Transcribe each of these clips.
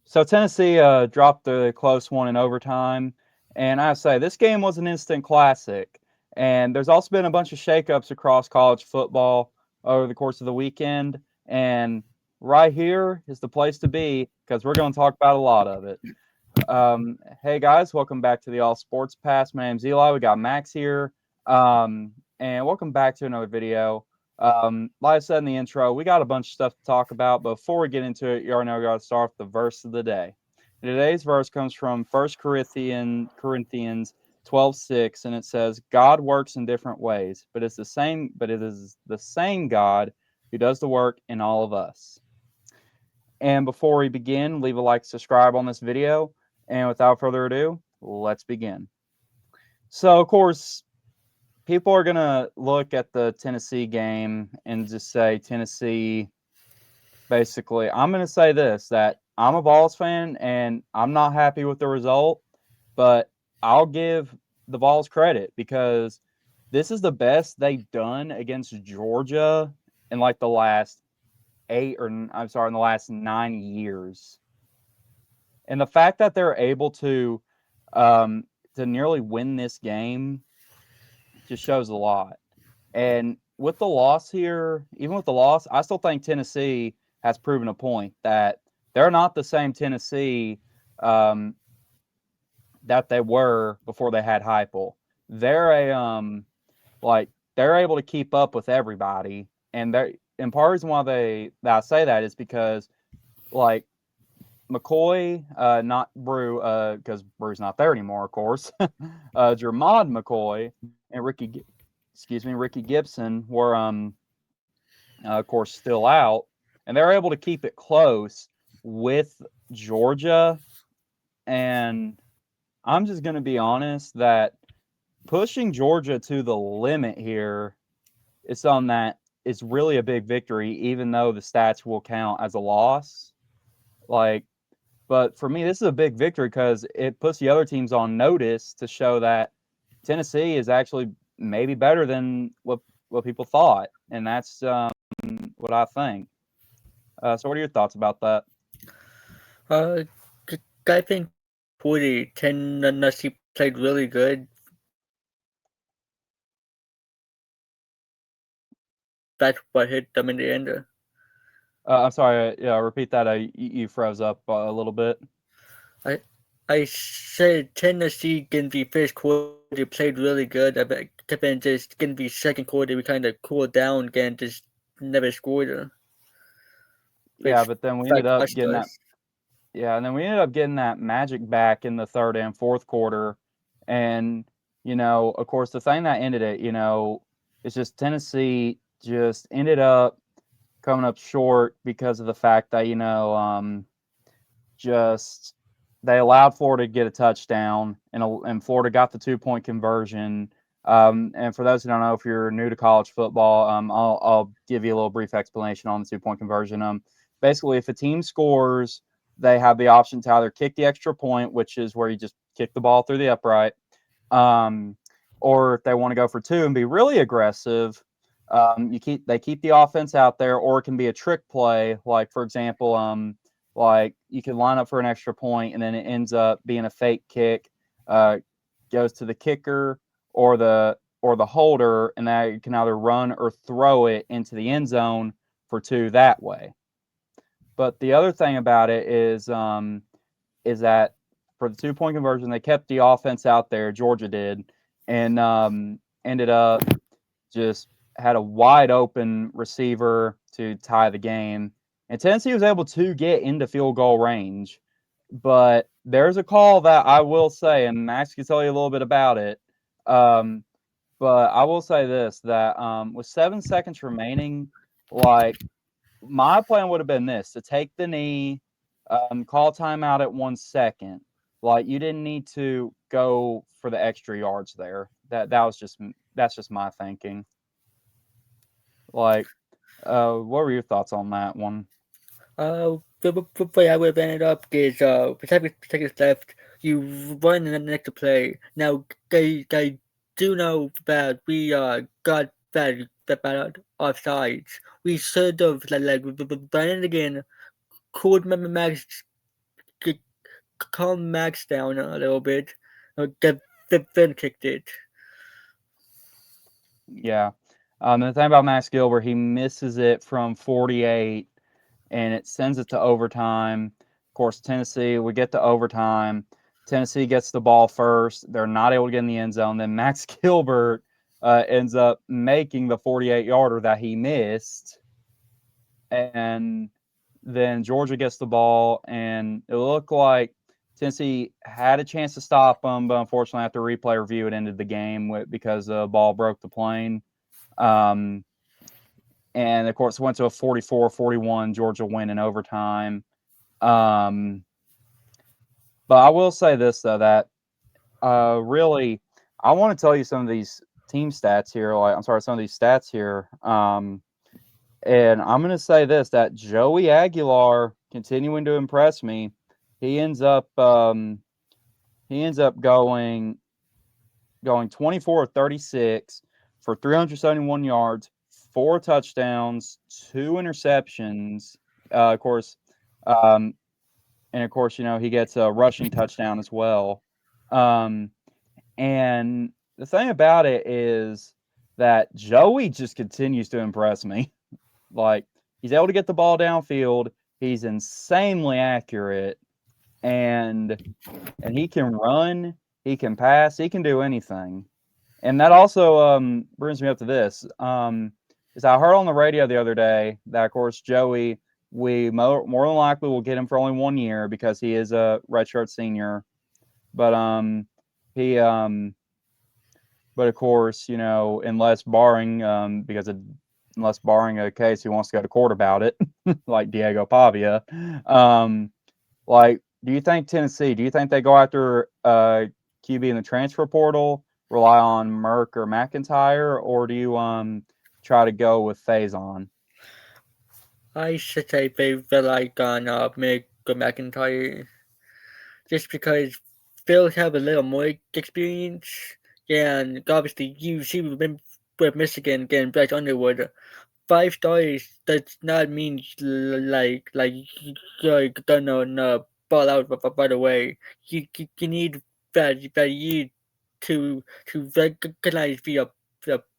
So Tennessee dropped the close one in overtime, and I say this game was an instant classic. And there's also been a bunch of shakeups across college football over the course of the weekend, and right here is the place to be because we're going to talk about a lot of it. Hey guys, welcome back to the All Sports Pass. My name's Eli. We got Max here, and welcome back to another video. Like I said in the intro, we got a bunch of stuff to talk about. But before we get into it, you already know we got to start with the verse of the day. And today's verse comes from 1 Corinthians 12:6, and it says, "God works in different ways, but it's the same. But it is the same God who does the work in all of us." And before we begin, leave a like, subscribe on this video. And without further ado, let's begin. So, of course, people are going to look at the Tennessee game and just say Tennessee, basically, I'm going to say this, that I'm a Vols fan and I'm not happy with the result, but I'll give the Vols credit because this is the best they've done against Georgia in like the last in the last 9 years. And the fact that they're able um, to nearly win this game just shows a lot. And with the loss here, even with the loss, I still think Tennessee has proven a point that they're not the same Tennessee um, that they were before they had Heupel. They're like they're able to keep up with everybody, and part of the reason why I say that is because like McCoy, not Brew, because Brew's not there anymore, of course. Jermod McCoy and Ricky Gibson were, of course, still out, and they're able to keep it close with Georgia. And I'm just going to be honest that pushing Georgia to the limit here is something that is really a big victory, even though the stats will count as a loss. Like, but for me, this is a big victory because it puts the other teams on notice to show that Tennessee is actually maybe better than what people thought, and that's what I think. So, what are your thoughts about that? Uh, I think 40, played really good. That's what hit them in the end. I'm sorry. Yeah, repeat that. You froze up a little bit. I I said Tennessee in the first quarter played really good. I bet then just in the second quarter we kind of cooled down again, just never scored, Yeah, which but then we ended like up crushed getting that. us. Yeah, and then we ended up getting that magic back in the third and fourth quarter, and of course, the thing that ended it, is just Tennessee just ended up coming up short because of the fact that just they allowed Florida to get a touchdown, and Florida got the 2-point conversion. And for those who don't know, if you're new to college football, I'll give you a little brief explanation on the 2-point conversion. Basically, if a team scores, they have the option to either kick the extra point, which is where you just kick the ball through the upright, um, or if they want to go for two and be really aggressive, they keep the offense out there, or it can be a trick play, like for example, like you can line up for an extra point and then it ends up being a fake kick, uh, goes to the kicker or the holder, and that you can either run or throw it into the end zone for two that way. But the other thing about it is that for the 2-point conversion, they kept the offense out there. Georgia did, and ended up just had a wide open receiver to tie the game. And Tennessee was able to get into field goal range. But there's a call that I will say, and Max can tell you a little bit about it. Um, but I will say this, that with 7 seconds remaining, like my plan would have been this, to take the knee, call timeout at 1 second. Like you didn't need to go for the extra yards there. That's just my thinking. Like, what were your thoughts on that one? The way I would have ended up is with 7 seconds left, you run the next play. Now they do know that we got bad offsides. We should have run it again. Could Max calm Max down a little bit. Then kicked it. Yeah. The thing about Max Gilbert, he misses it from 48, and it sends it to overtime. Of course, Tennessee, we get to overtime. Tennessee gets the ball first. They're not able to get in the end zone. Then Max Gilbert ends up making the 48-yarder that he missed. And then Georgia gets the ball, and it looked like Tennessee had a chance to stop them, but unfortunately, after replay review, it ended the game because the ball broke the plane. And of course, it went to a 44-41 Georgia win in overtime. But I will say this, though, that really, I want to tell you some of these team stats here. Some of these stats here. And I'm going to say this, that Joey Aguilar continuing to impress me. He ends up going 24 of 36 for 371 yards, 4 touchdowns, 2 interceptions. Of course, he gets a rushing touchdown as well. And the thing about it is that Joey just continues to impress me. Like, he's able to get the ball downfield. He's insanely accurate, and he can run, he can pass, he can do anything. And that also brings me up to this. Is I heard on the radio the other day that, of course, Joey, we more than likely will get him for only 1 year because he is a redshirt senior. But but of course, unless barring a case he wants to go to court about it, like Diego Pavia. Do you think Tennessee, do you think they go after QB in the transfer portal, rely on Merck or McIntyre, or do you try to go with Faison? I should say they rely on McIntyre just because Phil have a little more experience. Yeah, and obviously you see with Michigan getting Bryce Underwood. 5 stars does not mean like you're gonna ball out by the way. You need that you to recognize via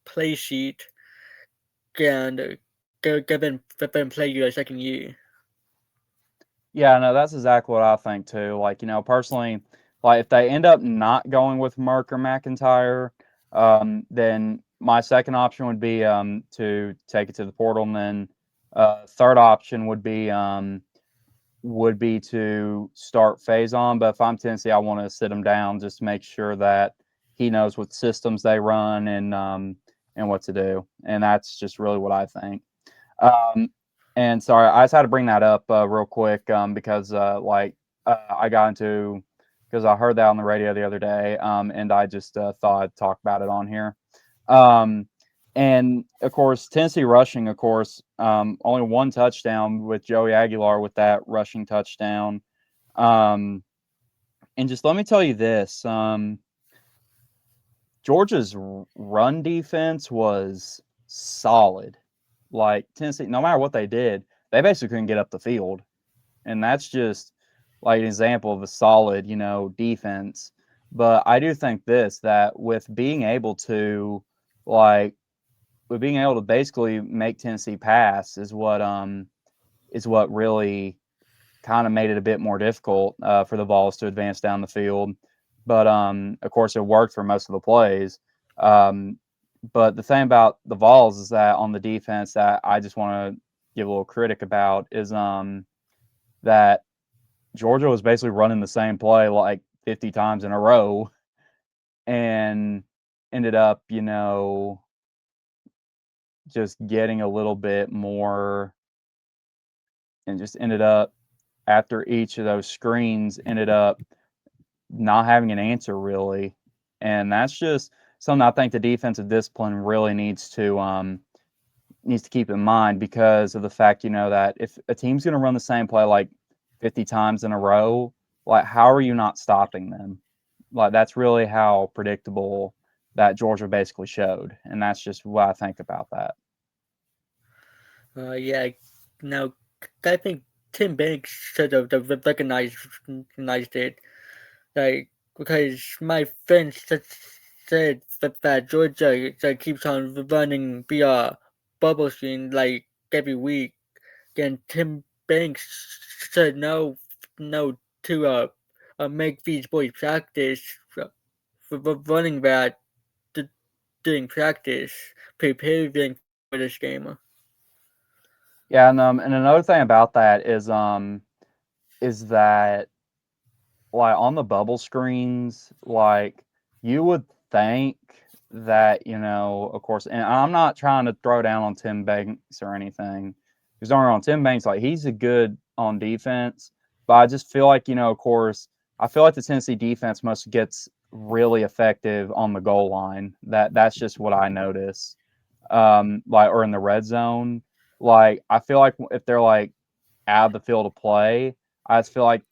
play sheet and give them play your second year. Yeah, no, that's exactly what I think too. Personally, if they end up not going with Merck or McIntyre, then my second option would be to take it to the portal, and then third option would be to start Faison. But if I'm Tennessee, I want to sit him down just to make sure that he knows what systems they run and what to do. And that's just really what I think. And sorry, I just had to bring that up real quick because I got into because I heard that on the radio the other day, and I just thought I'd talk about it on here. And of course, Tennessee rushing, of course, only 1 touchdown with Joey Aguilar with that rushing touchdown. And just let me tell you this: Georgia's run defense was solid. Like Tennessee, no matter what they did, they basically couldn't get up the field, and that's just like an example of a solid, defense. But I do think that with being able to basically make Tennessee pass is what really kind of made it a bit more difficult for the Vols to advance down the field. But of course, it worked for most of the plays. But the thing about the Vols is that on the defense that I just want to give a little critic about is that Georgia was basically running the same play like 50 times in a row and ended up, just getting a little bit more and just ended up after each of those screens ended up not having an answer really. And that's just something I think the defensive discipline really needs to keep in mind because of the fact, that if a team's going to run the same play like 50 times in a row, like how are you not stopping them? Like that's really how predictable that Georgia basically showed. And that's just what I think about that. Yeah. Now, I think Tim Banks should have recognized it. Like, because my friends said that Georgia keeps on running via bubble screen like every week, and Tim Banks said no to make these boys practice for running that during practice, preparing for this game. Yeah, and another thing about that is that like on the bubble screens, like you would think that, of course, and I'm not trying to throw down on Tim Banks or anything. Because don't get me wrong, Tim Banks, like he's a good on defense, but I just feel like, of course, I feel like the Tennessee defense must gets really effective on the goal line. That's just what I notice. Like or in the red zone. Like I feel like if they're like out of the field of play, I just feel like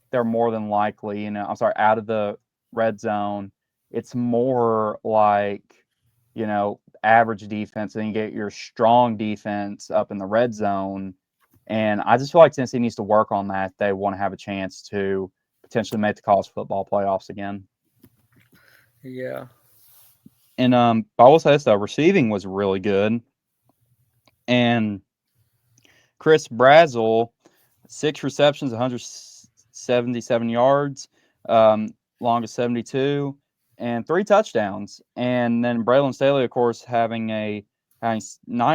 they're more than likely, I'm sorry, out of the red zone. It's more like, average defense, and you get your strong defense up in the red zone. And I just feel like Tennessee needs to work on that. They want to have a chance to potentially make the college football playoffs again. Yeah. And I will say this though, receiving was really good. And Chris Brazzell, 6 receptions, 177 yards, longest 72, and 3 touchdowns. And then Braylon Staley, of course, having 9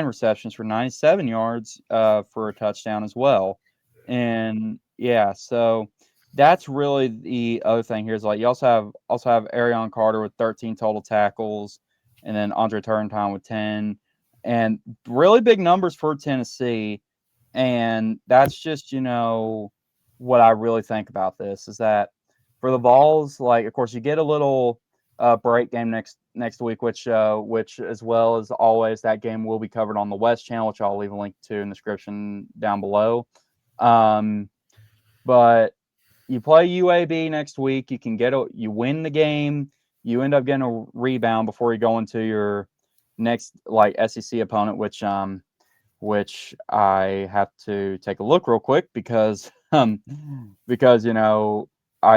receptions for 97 yards for a touchdown as well. And yeah, so that's really the other thing here is like you also have Arion Carter with 13 total tackles, and then Andre Turrentine with 10, and really big numbers for Tennessee. And that's just, what I really think about this is that for the Vols, like of course you get a little break game next week, which as well as always that game will be covered on the West Channel, which I'll leave a link to in the description down below. But you play UAB next week, you win the game, you end up getting a rebound before you go into your next like SEC opponent, which I have to take a look real quick because I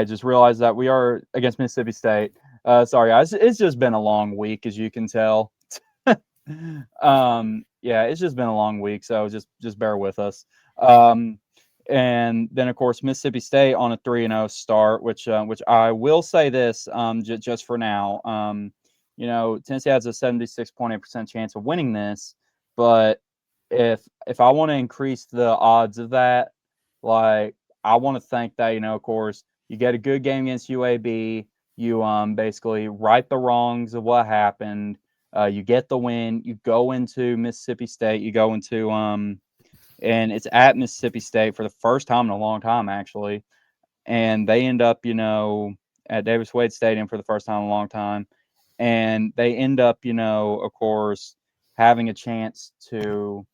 just realized that we are against Mississippi State. Sorry guys, it's just been a long week, as you can tell. Yeah, it's just been a long week, so just bear with us. And then of course Mississippi State on a 3-0 start, which I will say this just for now. Tennessee has a 76.8% chance of winning this, but if I want to increase the odds of that, like I want to think that, of course, you get a good game against UAB, you basically right the wrongs of what happened, you get the win, you go into Mississippi State, and it's at Mississippi State for the first time in a long time actually, and they end up, at Davis Wade Stadium for the first time in a long time, and they end up, of course, having a chance to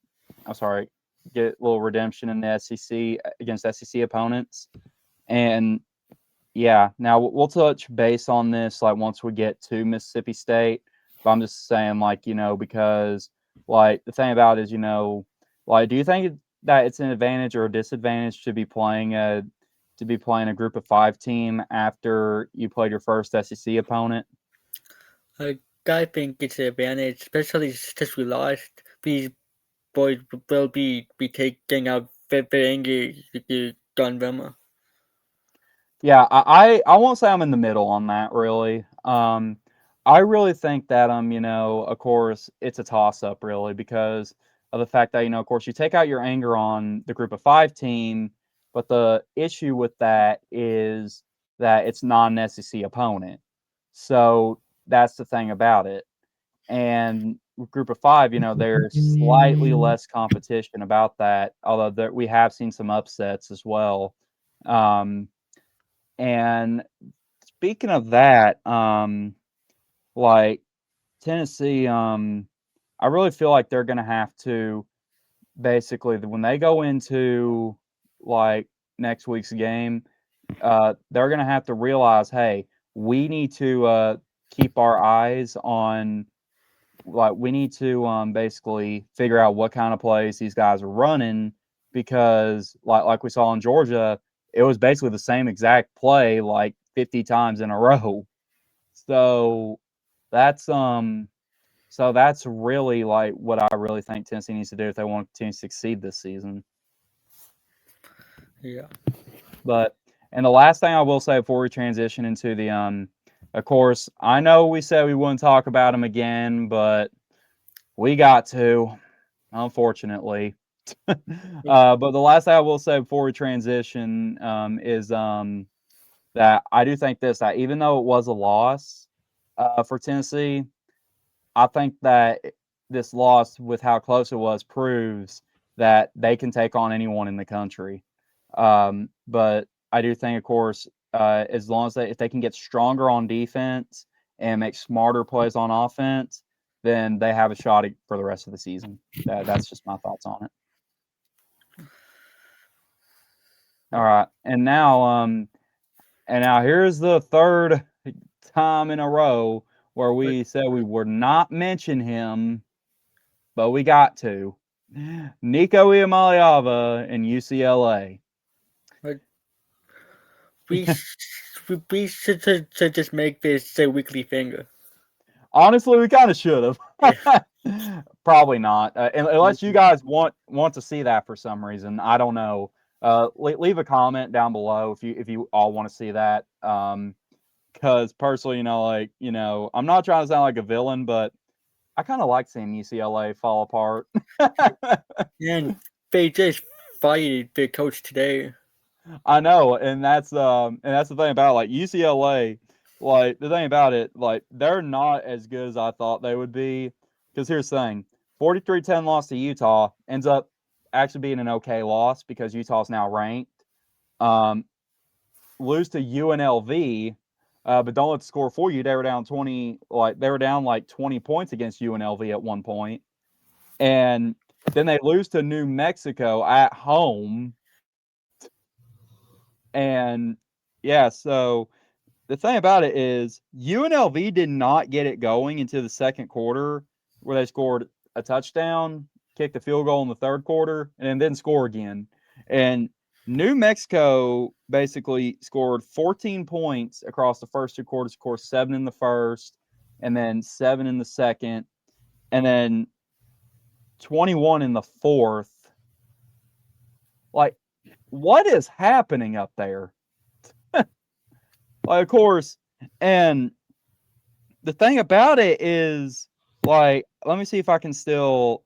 get a little redemption in the SEC against SEC opponents. And yeah, now we'll touch base on this like once we get to Mississippi State. But I'm just saying, like, because like the thing about it is, like, do you think that it's an advantage or a disadvantage to be playing a group of 5 team after you played your first SEC opponent? I think it's an advantage, especially since we lost. These boys will be taking out very angry Don Rema. Yeah, I won't say I'm in the middle on that really. I really think that of course it's a toss up really because of the fact that of course you take out your anger on the group of 5 team, but the issue with that is that it's not an SEC opponent. So that's the thing about it. And group of 5, there's slightly less competition about that, although we have seen some upsets as well. And speaking of that, like Tennessee, I really feel like they're going to have to basically when they go into like next week's game, they're going to have to realize, hey, we need to keep our eyes on we need to basically figure out what kind of plays these guys are running because like we saw in Georgia, it was basically the same exact play like 50 times in a row. So that's really like what I really think Tennessee needs to do if they want to continue to succeed this season. Yeah. But and the last thing I will say before we transition into the of course, I know we said we wouldn't talk about him again, but we got to, unfortunately. But the last thing I will say before we transition is that I do think that even though it was a loss for Tennessee, I think that this loss, with how close it was, proves that they can take on anyone in the country. But I do think, of course, as long as if they can get stronger on defense and make smarter plays on offense, then they have a shot for the rest of the season. That's just my thoughts on it. All right, and now here's the third time in a row where we said we would not mention him, but we got to. Nico Iamaleava in UCLA. We should just make this a weekly thing. Honestly, we kind of should have. Yeah. Probably not, unless you guys want to see that for some reason. I don't know. Leave a comment down below if you all want to see that. Because personally, I'm not trying to sound like a villain, but I kind of like seeing UCLA fall apart. And they just fired their coach today. I know, and that's the thing about it. Like UCLA, like the thing about it, like they're not as good as I thought they would be. Because here's the thing: 43-10 loss to Utah ends up actually being an okay loss because Utah's now ranked. Lose to UNLV, but don't let the score fool you. They were down 20, they were down like 20 points against UNLV at one point, and then they lose to New Mexico at home. And yeah, so the thing about it is UNLV did not get it going into the second quarter, where they scored a touchdown, kicked a field goal in the third quarter, and then score again. And New Mexico basically scored 14 points across the first two quarters, of course, 7 in the first, and then 7 in the second, and then 21 in the fourth. Like, what is happening up there? Like, of course, and the thing about it is, like, let me see if I can still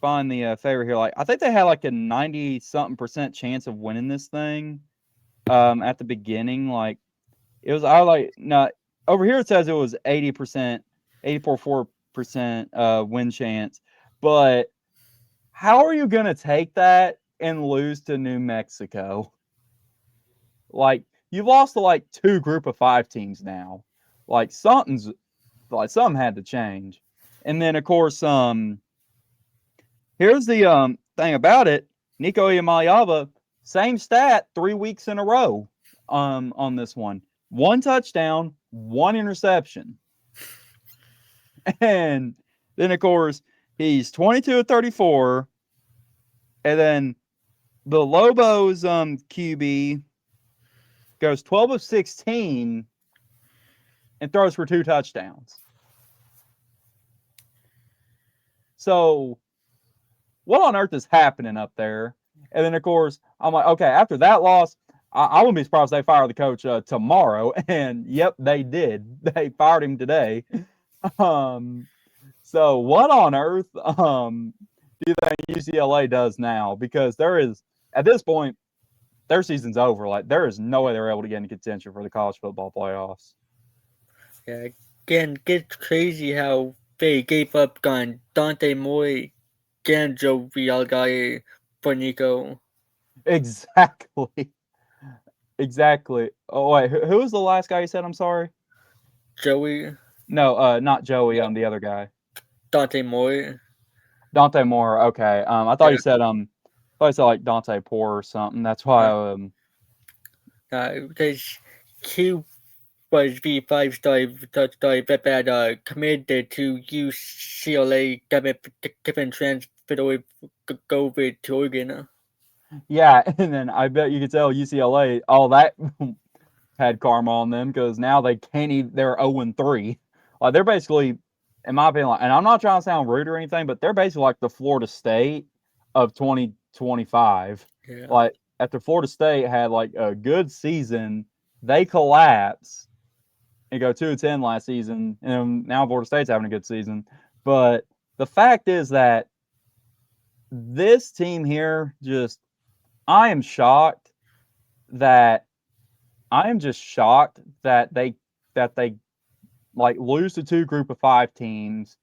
find the favor here. Like, I think they had like a 90-something% chance of winning this thing at the beginning. Like, it was, no, over here it says it was 80%, 84% win chance. But how are you going to take that and lose to New Mexico? Like, you've lost to like 2 group of 5 teams now. Like, something had to change. And then, of course, here's the thing about it. Nico Iamaleava, same stat 3 weeks in a row on this one. 1 touchdown, 1 interception. And then, of course, he's 22 of 34. And then the Lobos QB goes 12 of 16 and throws for 2 touchdowns. So what on earth is happening up there? And then, of course, I'm like, okay, after that loss, I wouldn't be surprised if they fire the coach tomorrow. And yep, they did. They fired him today. So what on earth do you think UCLA does now? Because there is, at this point, their season's over. Like, there is no way they're able to get into contention for the college football playoffs. Yeah, again, it's crazy how they gave up on Dante Moore and Joe Real for Nico. Exactly. Exactly. Oh, wait, who was the last guy you said? I'm sorry. Joey? No, not Joey. Yeah. The other guy. Dante Moore. Dante Moore. Okay. I thought you said like Dante Poor or something. That's why. Because he was the 5-star that committed to UCLA, given transferred over to Oregon. Yeah, and then I bet you could tell UCLA all that had karma on them because now they can't even. They're 0-3. Like they're basically, in my opinion, and I'm not trying to sound rude or anything, but they're basically like the Florida State of 2025. Yeah. Like after Florida State had like a good season, they collapse and go 2-10 last season, and now Florida State's having a good season. But the fact is that this team here just, I am shocked that I am just shocked that they like lose to two group of five teams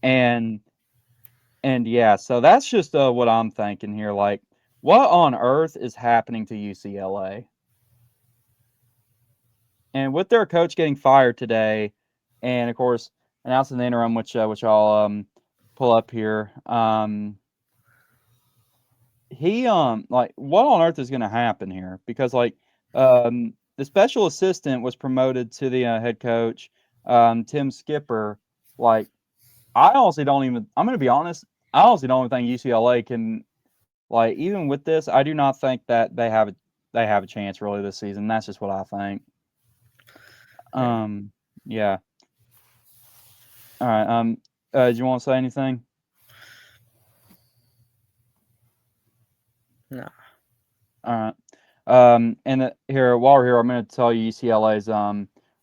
and yeah, so that's just what I'm thinking here. Like, what on earth is happening to UCLA? And with their coach getting fired today, and of course announcing the interim, which I'll pull up here. He like what on earth is going to happen here? Because like the special assistant was promoted to the head coach, Tim Skipper. Like I honestly don't even. I'm going to be honest. I honestly don't even think UCLA can, like, even with this. I do not think that they have a chance really this season. That's just what I think. Yeah. Yeah. All right. Do you want to say anything? No. All right. And here, while we're here, I'm going to tell you UCLA's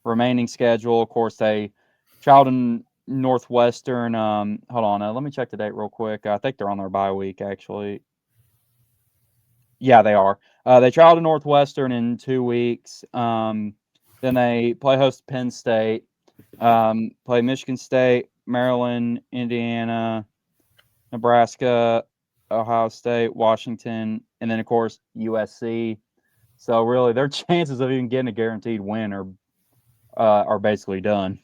remaining schedule. Of course, they traveled in Northwestern. Hold on, let me check the date real quick. I think they're on their bye week, actually. Yeah, they are. They traveled to Northwestern in 2 weeks. Then they play host Penn State, play Michigan State, Maryland, Indiana, Nebraska, Ohio State, Washington, and then of course USC. So really, their chances of even getting a guaranteed win are basically done.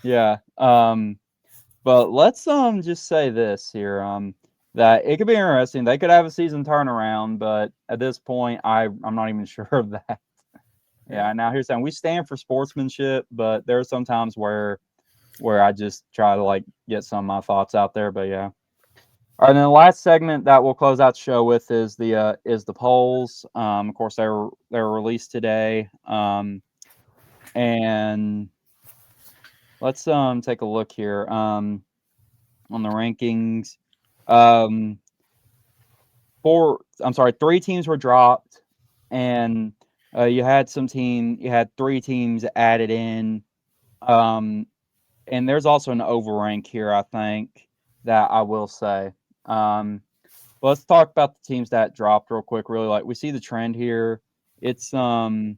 Yeah. But let's just say this here. That it could be interesting. They could have a season turnaround, but at this point, I'm not even sure of that. Yeah. Now here's something. We stand for sportsmanship, but there are some times where I just try to like get some of my thoughts out there. But yeah. All right, and then the last segment that we'll close out the show with is the polls. Of course, they were released today, and let's take a look here on the rankings. Um, three teams were dropped, and you had three teams added in, and there's also an overrank here, I think, that I will say. Let's talk about the teams that dropped real quick. Really, like we see the trend here. It's we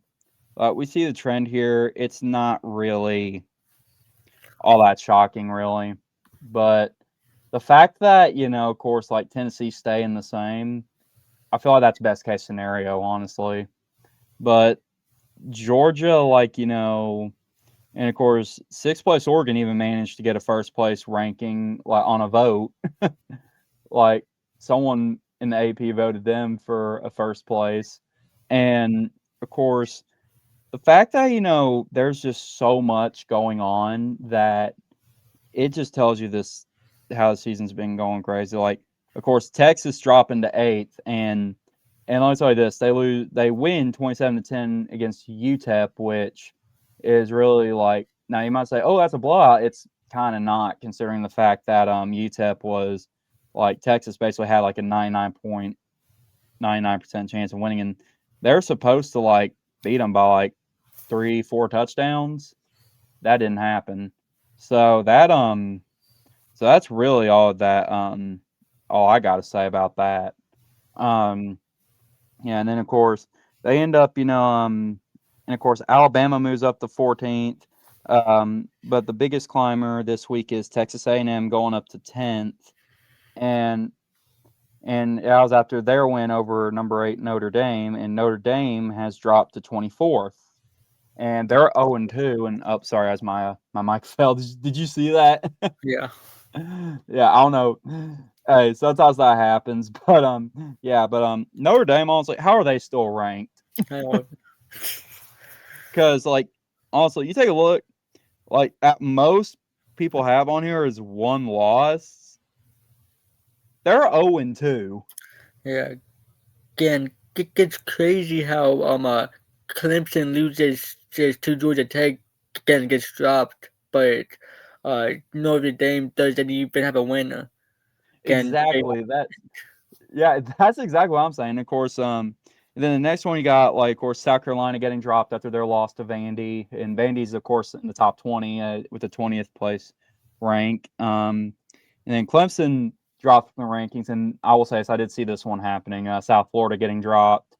see the trend here. It's not really all that shocking, really, but the fact that of course, like Tennessee staying the same, I feel like that's best case scenario, honestly. But Georgia, like and of course, sixth place Oregon even managed to get a first place ranking like on a vote. Like someone in the AP voted them for a first place. And of course, the fact that there's just so much going on that it just tells you this how the season's been going crazy. Like, of course, Texas dropping to eighth, and let me tell you this: they win 27-10 against UTEP, which is really like, now you might say, oh, that's a blowout. It's kind of not, considering the fact that UTEP was like Texas basically had like a 99.99% chance of winning, and they're supposed to like beat them by like 3-4 touchdowns. That didn't happen. So that's really all I got to say about that. Yeah, and then of course they end up, and of course Alabama moves up to 14th. But the biggest climber this week is Texas A&M going up to 10th, and that was after their win over number 8 Notre Dame, and Notre Dame has dropped to 24th, and they're 0-2. And sorry, as my mic fell. Did you see that? Yeah. Yeah, I don't know. Hey, sometimes that happens, but yeah, but Notre Dame, honestly, how are they still ranked? Because like, honestly, you take a look, like at most people have on here is one loss. They're 0-2. Yeah. Again, it's crazy how Clemson loses just to Georgia Tech, again gets dropped, but Notre Dame doesn't even have a winner. Again, Exactly. Yeah, that's exactly what I'm saying. Of course, and then the next one you got, like, of course, South Carolina getting dropped after their loss to Vandy, and Vandy's, of course, in the top 20 with the 20th place rank. And then Clemson dropped from the rankings, and I will say this, I did see this one happening. South Florida getting dropped.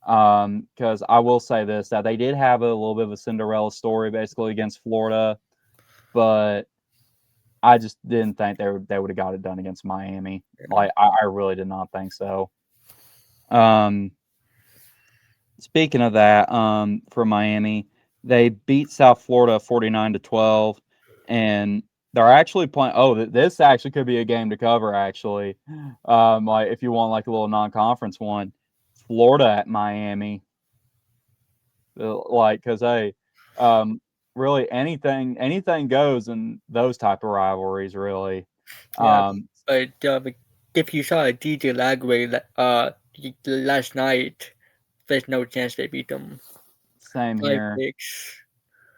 Because I will say this, that they did have a little bit of a Cinderella story basically against Florida, but I just didn't think they would have got it done against Miami. Like, I really did not think so. Speaking of that, for Miami, they beat South Florida 49-12, and they're actually playing. Oh, this actually could be a game to cover. Actually, like if you want like a little non-conference one, Florida at Miami. Like, because hey, really anything goes in those type of rivalries. Really, yeah. um, But if you saw DJ Lagway last night, there's no chance they beat them. same 5 here. picks.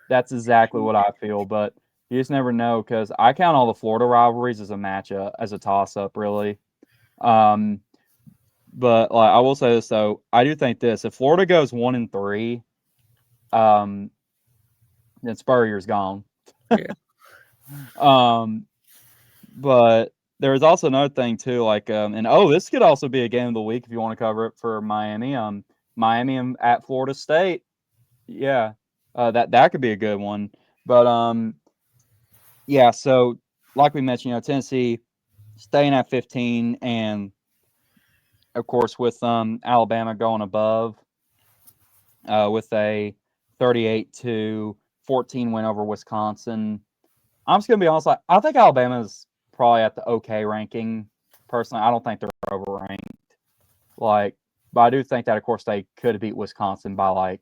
That's exactly what I feel, but you just never know because I count all the Florida rivalries as a matchup, as a toss-up, really. Um, but like I will say this though, I do think this: if Florida goes 1-3, then Spurrier's gone. Yeah. But there's also another thing too, like and this could also be a game of the week if you want to cover it for Miami. Miami at Florida State. Yeah. That could be a good one. But yeah, so like we mentioned, Tennessee staying at 15, and of course with Alabama going above with a 38-14 win over Wisconsin. I'm just gonna be honest, I think Alabama's probably at the okay ranking. Personally, I don't think they're overranked. Like, but I do think that of course they could beat Wisconsin by like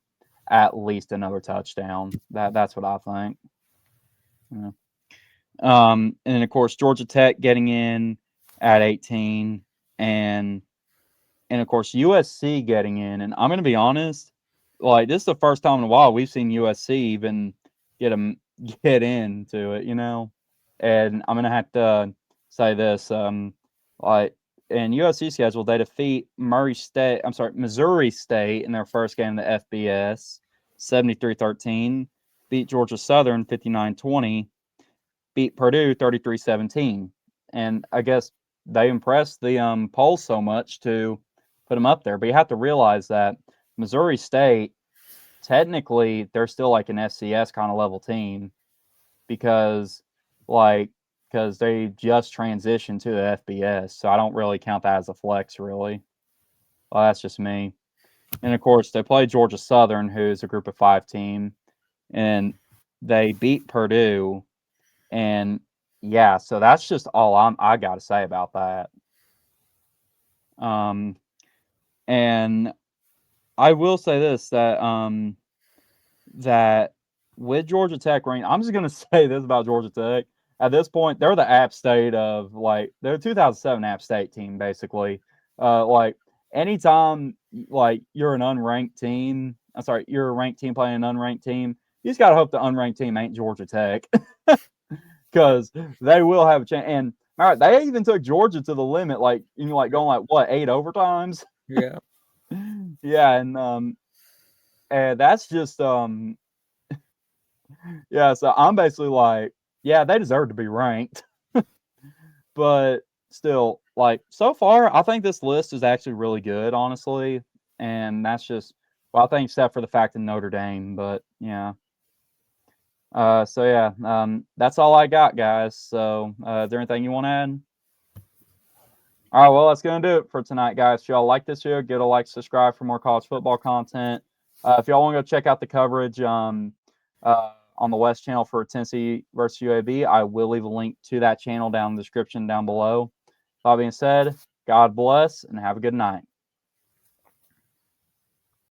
at least another touchdown. That's what I think. Yeah. And then of course Georgia Tech getting in at 18, and of course USC getting in. And I'm gonna be honest, like this is the first time in a while we've seen USC even get into it, And I'm gonna have to say this, like in USC schedule, they defeat Missouri State in their first game of the FBS, 73-13, beat Georgia Southern 59-20, beat Purdue 33-17. And I guess they impressed the polls so much to put them up there. But you have to realize that Missouri State, technically, they're still like an FCS kind of level team because they just transitioned to the FBS. So I don't really count that as a flex, really. Well, that's just me. And of course, they play Georgia Southern, who's a group of 5 team, and they beat Purdue. And yeah, so that's just all I got to say about that. And I will say this, that with Georgia Tech rank, I'm just gonna say this about Georgia Tech. At this point, they're the App State of they're a 2007 App State team basically. Like anytime you're an unranked team, you're a ranked team playing an unranked team. You just gotta hope the unranked team ain't Georgia Tech, because they will have a chance. And all right, they even took Georgia to the limit, going 8 overtimes. Yeah. Yeah, and that's just yeah. So I'm basically like, yeah, they deserve to be ranked, but still, so far, I think this list is actually really good, honestly, and that's just I think except for the fact of Notre Dame, but yeah. So yeah, that's all I got, guys. So, is there anything you want to add? All right, well, that's going to do it for tonight, guys. If y'all like this video, give it a like, subscribe for more college football content. If y'all want to go check out the coverage on the West channel for Tennessee versus UAB, I will leave a link to that channel down in the description down below. That being said, God bless and have a good night.